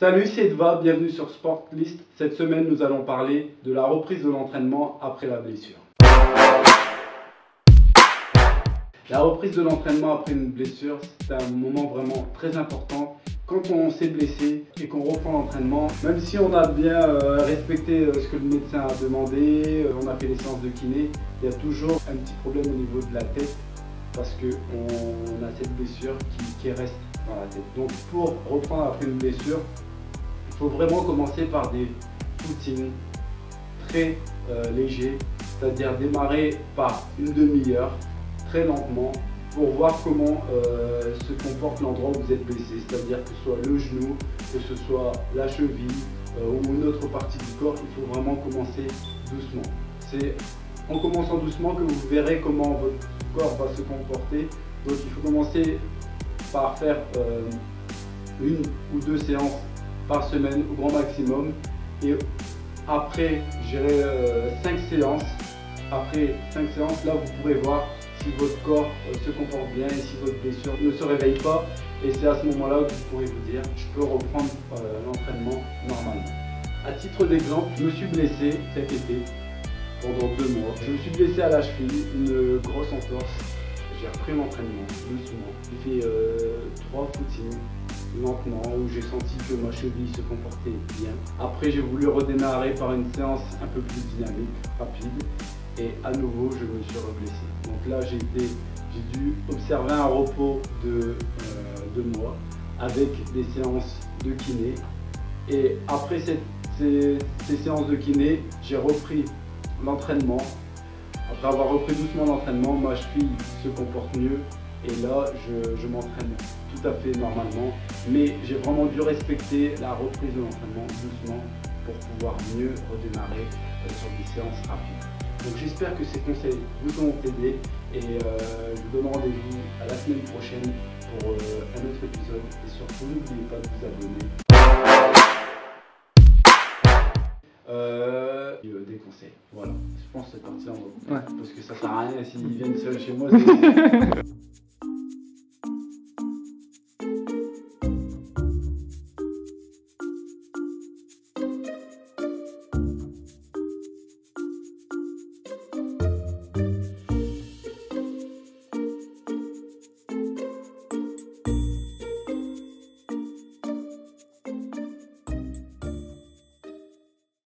Salut, c'est Edva, bienvenue sur Sportlist. Cette semaine, nous allons parler de la reprise de l'entraînement après la blessure. La reprise de l'entraînement après une blessure, c'est un moment vraiment très important. Quand on s'est blessé et qu'on reprend l'entraînement, même si on a bien respecté ce que le médecin a demandé, on a fait les séances de kiné, il y a toujours un petit problème au niveau de la tête parce qu'on a cette blessure qui reste dans la tête. Donc pour reprendre après une blessure, il faut vraiment commencer par des footings très légers, c'est-à-dire démarrer par une demi-heure, très lentement, pour voir comment se comporte l'endroit où vous êtes blessé, c'est-à-dire que ce soit le genou, que ce soit la cheville ou une autre partie du corps. Il faut vraiment commencer doucement. C'est en commençant doucement que vous verrez comment votre corps va se comporter. Donc il faut commencer par faire une ou deux séances par semaine au grand maximum, et après j'irai 5 séances. Après 5 séances, là vous pourrez voir si votre corps se comporte bien et si votre blessure ne se réveille pas, et c'est à ce moment là que vous pourrez vous dire je peux reprendre l'entraînement normalement. À titre d'exemple, je me suis blessé cet été pendant 2 mois. Je me suis blessé à la cheville, une grosse entorse. J'ai repris l'entraînement doucement. J'ai fait 3 footings lentement où j'ai senti que ma cheville se comportait bien. Après j'ai voulu redémarrer par une séance un peu plus dynamique, rapide, et à nouveau je me suis reblessé. Donc là j'ai dû observer un repos de 2 mois avec des séances de kiné, et après ces séances de kiné, j'ai repris l'entraînement. Après avoir repris doucement l'entraînement, ma cheville se comporte mieux et là je m'entraîne tout à fait normalement, mais j'ai vraiment dû respecter la reprise de l'entraînement doucement pour pouvoir mieux redémarrer sur des séances rapides. Donc j'espère que ces conseils vous ont aidé, et je vous donne rendez-vous à la semaine prochaine pour un autre épisode, et surtout n'oubliez pas de vous abonner. Des conseils, voilà, je pense que cette partie-là, parce que ça sert à rien s'ils viennent seuls chez moi.